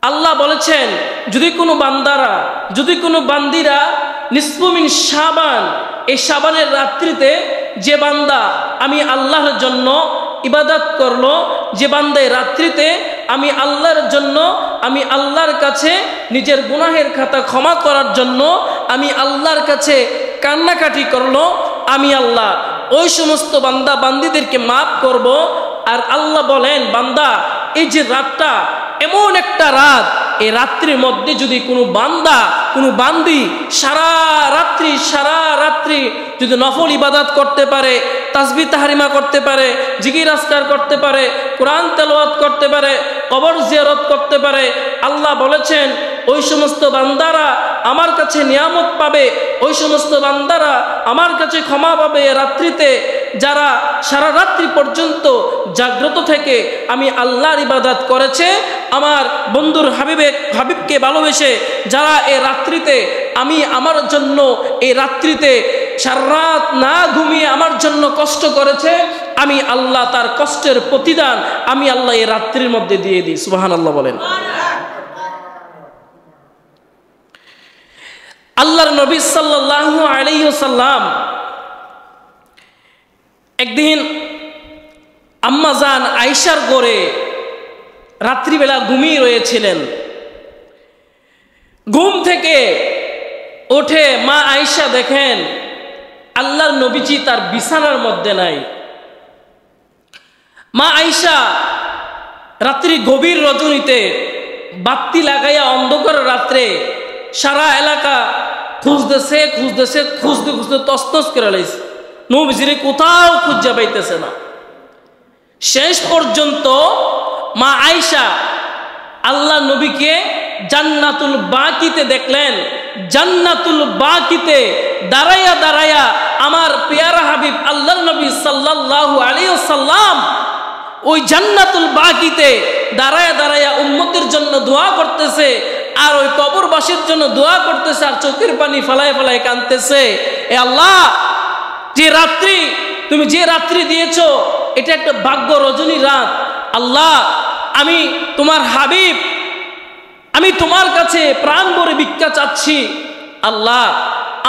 আল্লাহ বলেছেন যদি কোনো বান্দিরা নিসফু মিন শাবান, এই শাবানের রাত্রিতে যে বান্দা আমি আল্লাহর জন্য ইবাদত করলো, যে বান্দা রাত্রিতে আমি আল্লাহর জন্য আমি আল্লাহর কাছে নিজের গুনাহের খাতা ক্ষমা করার জন্য আমি আল্লাহর কাছে কান্নাকাটি করলো, আমি আল্লাহ ওই সমস্ত বান্দা বান্দিদেরকে মাফ করব। আর আল্লাহ বলেন বান্দা এই যে রাতটা এমন একটা রাত, এই রাত্রির মধ্যে যদি কোনো বান্দি সারা রাত্রি যদি নফল ইবাদত করতে পারে, তাসবিহ তাহরিমা করতে পারে, জিকির আজকার করতে পারে, কোরআন তেলাওয়াত করতে পারে, কবর জিয়ারত করতে পারে, আল্লাহ বলেছেন ওই সমস্ত বান্দারা আমার কাছে নিয়ামত পাবে, ওই সমস্ত বান্দারা আমার কাছে ক্ষমা পাবে। রাত্রিতে যারা সারা রাত্রি পর্যন্ত জাগ্রত থেকে আমি আল্লাহর ইবাদত করেছে, আমার বন্ধুর হাবিবকে ভালোবেসে যারা এই রাত্রিতে আমি আমার জন্য এই রাত্রিতে সারা রাত না ঘুমিয়ে আমার জন্য কষ্ট করেছে, আমি আল্লাহ তার কষ্টের প্রতিদান আমি আল্লাহ এই রাত্রির মধ্যে দিয়ে দিই। সুবহানাল্লাহ বলেন। আল্লাহর নবী সাল্লাল্লাহু আলাইহি ওয়াসাল্লাম একদিন আম্মা জান আয়েশার ঘরে রাত্রিবেলা ঘুমিয়ে রয়েছিলেন। ঘুম থেকে উঠে মা আয়েশা দেখেন আল্লাহর নবীজি তার বিছানার মধ্যে নাই। মা আয়েশা রাত্রি গভীর রজনীতে বাতি লাগাইয়া অন্ধকার রাত্রে সারা এলাকা খুঁজতে তছনছ করে লাইছে, নবীজিরে কোথাও খুঁজে পাইতেছে না। শেষ পর্যন্ত মা আয়েশা আল্লাহ নবীকে জান্নাতুল বাকিতে দেখলেন। জান্নাতুল বাকিতে দাঁড়াইয়া আমার পেয়ারা হাবিব আল্লাহর নবী সাল্লাল্লাহু আলাইহি ওয়াসাল্লাম ওই জান্নাতুল বাকিতে দাঁড়াইয়া উম্মতের জন্য দোয়া করতেছে, আর ওই কবরবাসীর জন্য দোয়া করতেছে, আর চোখের পানি ফেলায় কাঁদতেছে। এ আল্লাহ, তুমি যে রাত্রি দিয়েছো এটা একটা ভাগ্য রজনী রাত। আল্লাহ, আমি তোমার হাবিব, আমি তোমার কাছে প্রাণ ভরে ভিক্ষা চাচ্ছি। আল্লাহ,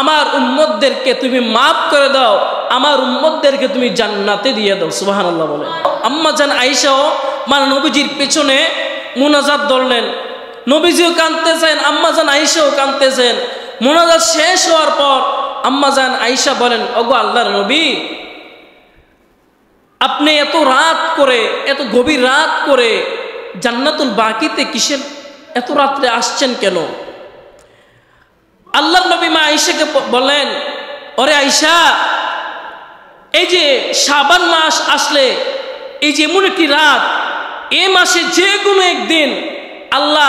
আমার উম্মতদেরকে তুমি মাফ করে দাও, আমার উম্মতদেরকে তুমি জান্নাতে দিয়ে দাও। সুবহানাল্লাহ বলে আম্মা জান আয়েশাও মানে নবীজির পেছনে মুনাজাত ধরলেন। নবীজিও কাঁদতেছেন, আম্মা জান আয়েশাও কাঁদতেছেন। মুনাজাত শেষ হওয়ার পর আম্মা জান আয়েশা বলেন, ওগো আল্লাহর নবী, আপনি এত গভীর রাত করে জান্নাতুল বাকিতে কিসের এত রাত্রে আসছেন কেন? আল্লাহর নবী মা আয়েশাকে বলেন, ওরে আয়েশা, এই যে শাবান মাস আসলে এই যে এমন একটি রাত, এই মাসে যে কোনো একদিন আল্লাহ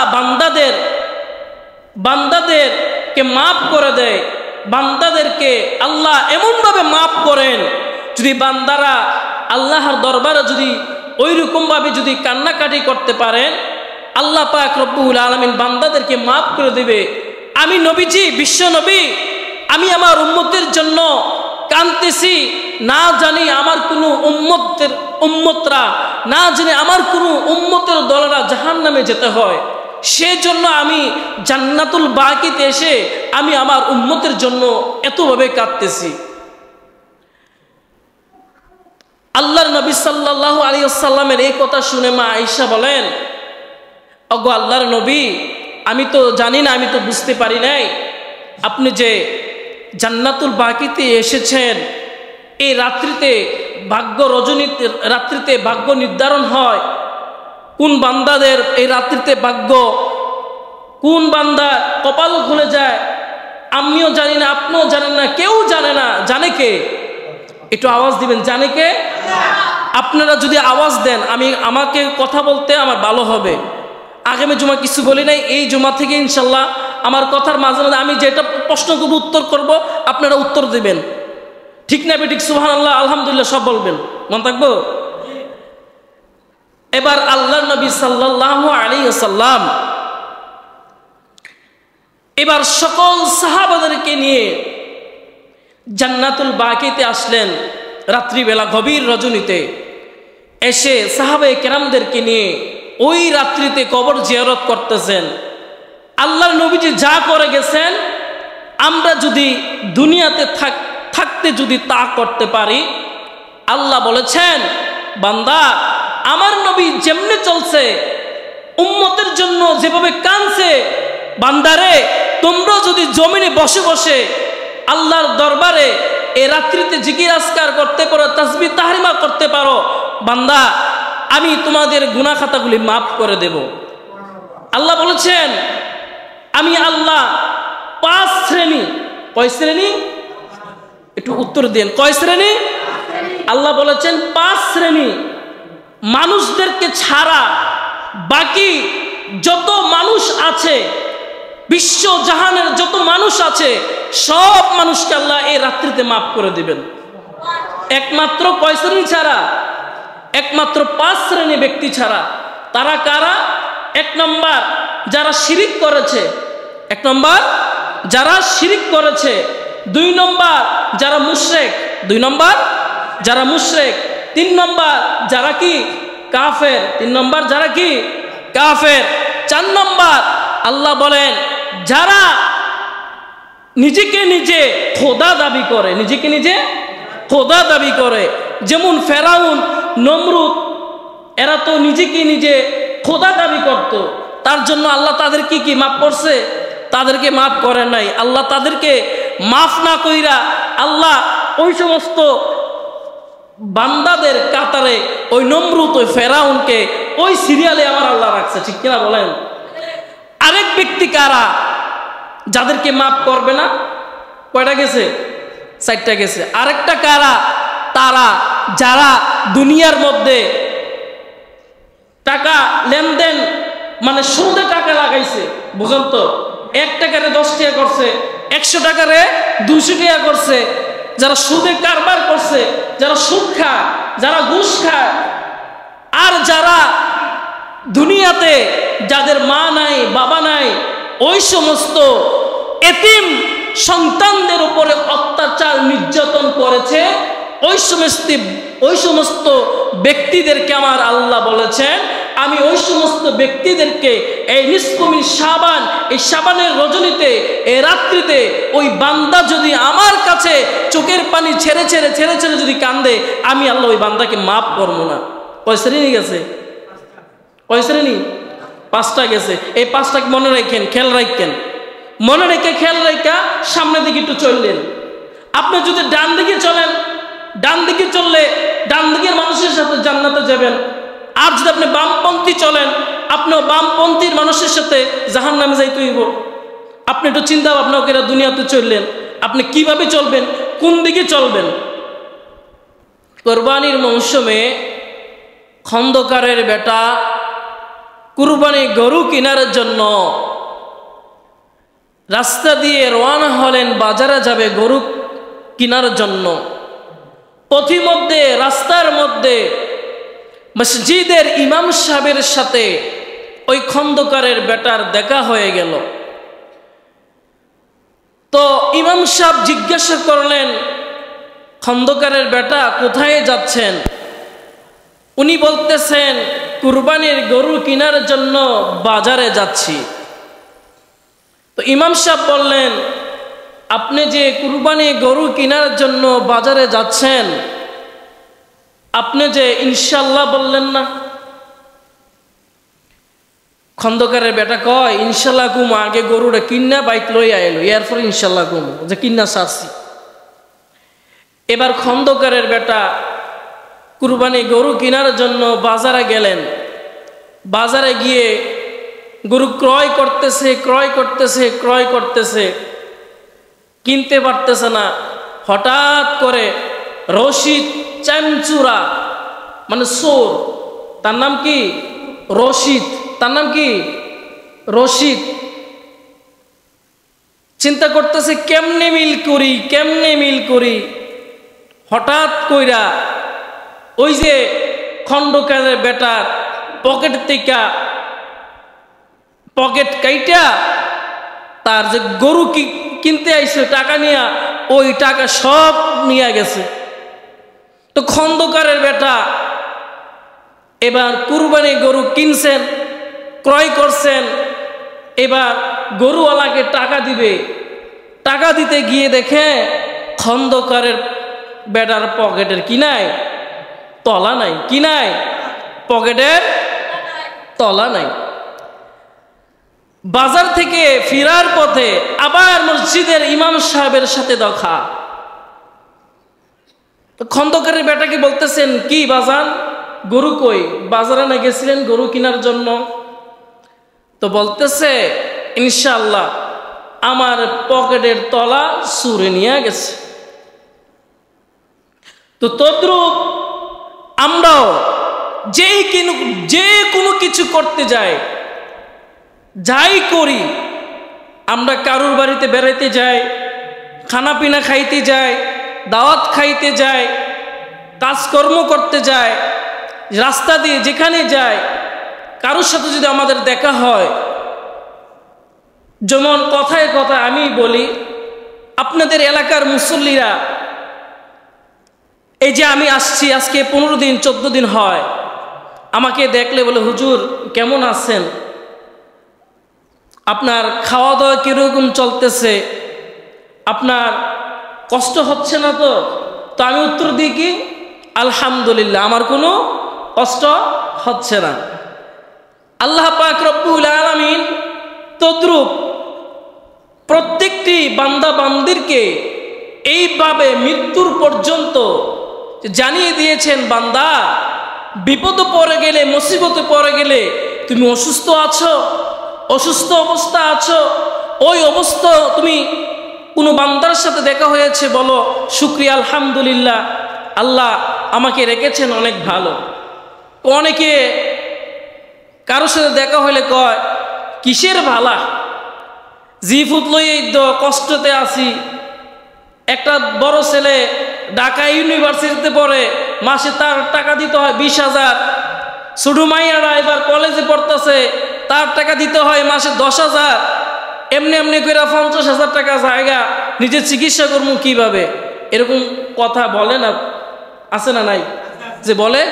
বান্দাদেরকে মাফ করে দেয়। বান্দাদেরকে আল্লাহ এমনভাবে মাফ করেন, যদি বান্দারা আল্লাহর দরবারে যদি ওইরকম ভাবে যদি কান্নাকাটি করতে পারেন, আল্লাহ পাক রব্বুল আলামিন বান্দাদেরকে মাফ করে দেবে। আমি নবীজি, বিশ্ব নবী, আমি আমার উম্মতের জন্য কাঁদতেছি, না জানি আমার কোনো উম্মতরা না জানি আমার কোনো উম্মতের দলেরা জাহান্নামে যেতে হয়, সেজন্য আমি জান্নাতুল বাকিতে এসে আমি আমার উম্মতের জন্য এতভাবে কাঁদতেছি। আল্লাহর নবী সাল্লাল্লাহু আলাইহি ওয়াসাল্লামের এই কথা শুনে মা আয়েশা বলেন, ওগো আল্লাহর নবী, আমি তো জানি না, আমি তো বুঝতে পারি নাই আপনি যে জান্নাতুল বাকিতে এসেছেন। এই রাত্রিতে রাত্রিতে ভাগ্য নির্ধারণ হয়, কোন বান্দাদের এই রাত্রিতে ভাগ্য, কোন বান্দা কপাল খুলে যায়, আমিও জানি না, আপনিও জানেন না, কেউ জানে না। জানে কে? একটু আওয়াজ দিবেন, জানে কে? আপনারা যদি আওয়াজ দেন আমাকে কথা বলতে আমার ভালো হবে। আগামী জুমা কিছু বলি নাই, এই জুমা থেকে ইনশাল্লাহ আমার কথার মাঝে মাঝে আমি যেটা প্রশ্ন করব উত্তর করব, আপনারা উত্তর দিবেন। ঠিক না বেঠিক? সুবহানাল্লাহ, আলহামদুলিল্লাহ সব বলবেন, মন থাকবো। এবার আল্লাহর নবী সাল্লাল্লাহু আলাইহি ওয়াসাল্লাম এবার সকল সাহাবাদেরকে নিয়ে জান্নাতুল বাকিতে আসলেন। রাত্রিবেলা গভীর রজনীতে এসে সাহাবায়ে কেরামদেরকে নিয়ে ওই রাত্রিতে কবর জিয়ারত করতেছেন। আল্লাহর নবীজি যা করে গেছেন, আমরা যদি দুনিয়াতে থাকতে যদি তা করতে পারি, আল্লাহ বলেছেন বান্দা আমার নবী যেমনে চলছে, উম্মতের জন্য যেভাবে কাঁদছে, বান্দারে তোমরা যদি জমিনে বসে বসে আল্লাহর দরবারে এই রাত্রিতে জিকির আজকার করতে পারো, তাসবিহ তাহরিমা করতে পারো, বান্দা আমি তোমাদের গুনাহ খাতাগুলি মাফ করে দেব। আল্লাহ বলেছেন আমি আল্লাহ 5 শ্রেণী, কয় শ্রেণী একটু উত্তর দেন, কয় শ্রেণী? আল্লাহ বলেছেন 5 শ্রেণী মানুষদেরকে ছাড়া বাকি যত মানুষ আছে, বিশ্ব জাহানের যত মানুষ আছে সব মানুষকে আল্লাহ এই রাত্রিতে মাফ করে দিবেন। একমাত্র কয় শ্রেণী ছাড়া? একমাত্র 5 শ্রেণী ব্যক্তি ছাড়া। তারা কারা? 1 নম্বর যারা শিরিক করেছে, 1 নম্বর যারা শিরিক করেছে, 2 নম্বর যারা মুশরিক, 2 নম্বর যারা মুশরিক, 3 নম্বর যারা কি কাফের, 3 নম্বর যারা কি কাফের, 4 নম্বর আল্লাহ বলেন যারা নিজেকে নিজে খোদা দাবি করে, নিজেকে নিজে খোদা দাবি করে, যেমন ফেরাউন, নমরুদ, এরা তো নিজেকে নিজে খোদা দাবি করত। তার জন্য আল্লাহ তাদেরকে কি মাফ করছে? তাদেরকে মাফ করে নাই। আল্লাহ তাদেরকে মাফ না কইরা আল্লাহ ওই সমস্ত বান্দাদের কাতারে ওই নমরুদ, ওই ফেরাউনকে ওই সিরিয়ালে আমার আল্লাহ রাখছে, ঠিক কিনা বলেন? আরেক ব্যক্তি কারা যাদেরকে মাফ করবে না? কয়টা গেছে? 4টা গেছে। আরেকটা কারা? তারা যারা দুনিয়ার মধ্যে টাকা লেনদেন মানে সুদে টাকা লাগাইছে, বুঝুন তো, 1 টাকারে 10 টাকা করছে, 100 টাকারে 200 টাকা করছে, যারা সুদে কারবার করছে, যারা সুদ খায়, যারা ঘুষ খায়, আর যারা দুনিয়াতে যাদের মা নাই বাবা নাই, ওই সমস্ত এতিম সন্তানদের উপরে অত্যাচার নির্যাতন করেছে, ওই সমস্ত ব্যক্তিদেরকে আমার আল্লাহ বলেছেন আমি ওই সমস্ত ব্যক্তিদেরকে এই নিষ্কমি শাবান, এই শাবানের রজনীতে, এই রাত্রিতে ওই বান্দা যদি আমার কাছে চোখের পানি ছেড়ে ছেড়ে ছেড়ে ছেড়ে যদি কান্দে, আমি আল্লাহ ওই বান্দাকে মাফ করবো না। কয় শ্রেণী গেছে? কয় শ্রেণী? 5টা গেছে। এই 5টাকে মনে রাখেন, খেয়াল রাখেন, মনে রেখে খেয়াল রেখা সামনের দিকে একটু চললেন। আপনি যদি ডান দিকে চলেন, ডান দিকে চললে ডান দিকের মানুষের সাথে জান্নাতে যাবেন। আর যদি আপনি বামপন্থী চলেন, আপনিও বামপন্থীর মানুষের সাথে জাহান্নামে যাইতে হইব। আপনি একটু চিন্তা ভাবনা করে দুনিয়াতে চললেন, আপনি কিভাবে চলবেন, কোন দিকে চলবেন? কোরবানির মৌসুমে খন্দকারের বেটা কুরবানি গরু কেনার জন্য রাস্তা দিয়ে রওনা হলেন, বাজারে যাবে গরু কেনার জন্য। পথিমধ্যে রাস্তার মধ্যে মসজিদের ইমাম সাহেবের সাথে ওই খন্দকারের বেটার দেখা হয়ে গেল। তো ইমাম সাহেব জিজ্ঞাসা করলেন, খন্দকারের বেটা কোথায় যাচ্ছেন? উনি বলতেছেন কুরবানির গরু কেনার জন্য বাজারে যাচ্ছি। তো ইমাম সাহেব বললেন, আপনি যে কুরবানি গরু কেনার জন্য বাজারে যাচ্ছেন, আপনি যে ইনশাল্লাহ বললেন না? খন্দকারের বেটা কয়, ইনশাল্লাহ কুম, আগে গরুটা কিন্না বাইক লই আইলো, এরপর ইনশাল্লাহ কুম, যে কিন্না সারছি। এবার খন্দকারের বেটা কুরবানি গরু কেনার জন্য বাজারে গেলেন। বাজারে গিয়ে গরু ক্রয় করতেছে, কিনতে পারতেছে না। হঠাৎ করে রশিদ চামচুরা, মানে চোর, তার নাম কি? রশিদ। তার নাম কি? রশিদ। চিন্তা করতেছে কেমনে মিল করি। হঠাৎ কইরা ওই যে খন্দকারের বেটার পকেট থেকে পকেট কাইটা তার যে গরু কিনতে আইছে টাকা নিয়া, ওই টাকা সব নিয়ে গেছে। তো খন্দকারের বেটা এবার কুরবানি গরু কিনছেন, ক্রয় করছেন, এবার গরুওয়ালাকে টাকা দিবে। টাকা দিতে গিয়ে দেখে খন্দকারের বেটার পকেটের কি নাই, তলা নাই। কি নাই? পকেটের তলা নাই। বাজার থেকে ফেরার পথে আবার মসজিদের ইমাম সাহেবের সাথে দেখা। খন্দকারের বেটাকে বলতেছেন, কি বাজার, গরু কই? বাজারে না গেছিলেন গরু কেনার জন্য? তো বলতেছে, ইনশাআল্লাহ আমার পকেটের তলা চুরে নিয়ে গেছে। তো তদ্রূপ আমরাও যে কোনো কিছু করতে যাই, যাই করি, আমরা কারুর বাড়িতে বেড়াইতে যাই, খানা পিনা খাইতে যাই, দাওয়াত খাইতে যাই, কাজকর্ম করতে যাই, রাস্তা দিয়ে যেখানে যাই, কারোর সাথে যদি আমাদের দেখা হয়, যেমন কথায় কথা আমি বলি, আপনাদের এলাকার মুসল্লিরা, এই যে আমি আসছি আজকে 15 দিন 14 দিন হয়, আমাকে দেখলে বলে, হুজুর কেমন আছেন, আপনার খাওয়া দাওয়া কিরকম চলতেছে, আপনার কষ্ট হচ্ছে না তো? তো আমি উত্তর দিই কি, আলহামদুলিল্লাহ, আমার কোনো কষ্ট হচ্ছে না। আল্লাহ পাক রব্বুল আলামিন তদ্রূপ প্রত্যেকটি বান্দা বান্দিরকে এইভাবে মৃত্যুর পর্যন্ত জানিয়ে দিয়েছেন, বান্দা বিপদে পড়ে গেলে, মুসিবতে পড়ে গেলে, তুমি অসুস্থ আছো, অসুস্থ অবস্থা আছো, ওই অবস্থা তুমি কোনো বান্দার সাথে দেখা হয়েছে, বলো শুকরিয়া, আলহামদুলিল্লাহ, আল্লাহ আমাকে রেখেছেন অনেক ভালো। অনেকে কারোর সাথে দেখা হলে কয়, কিসের ভালা, জিফুত লইয়েই তো কষ্টতে আছি। একটা বড় ছেলে ঢাকা ইউনিভার্সিটিতে পড়ে, মাসে তার টাকা দিতে হয় 20,000। ছোট মাইয়ারা এবার কলেজে পড়তেছে, তার টাকা দিতে হয় মাসে 10,000। এমনি এমনি করে 50,000 টাকা জায়গা, নিজের চিকিৎসা করবো কিভাবে? এরকম কথা বলে না, আছে না নাই? যে বলে,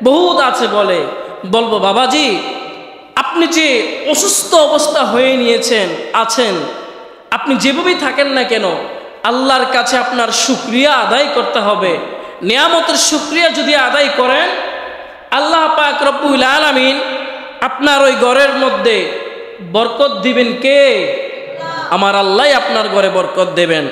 বহুত আছে বলে। বলবো, বাবাজি আপনি যে অসুস্থ অবস্থা হয়ে নিয়েছেন, আছেন, আপনি যেভাবেই থাকেন না কেন, আল্লাহর কাছে আপনার শুকরিয়া আদায় করতে হবে। নিয়ামতের শুকরিয়া যদি আদায় করেন, আল্লাহ পাক রব্বুল আলামিন আপনার ওই ঘরের মধ্যে বরকত দিবেন কে? আমার আল্লাহ আপনার ঘরে বরকত দেবেন।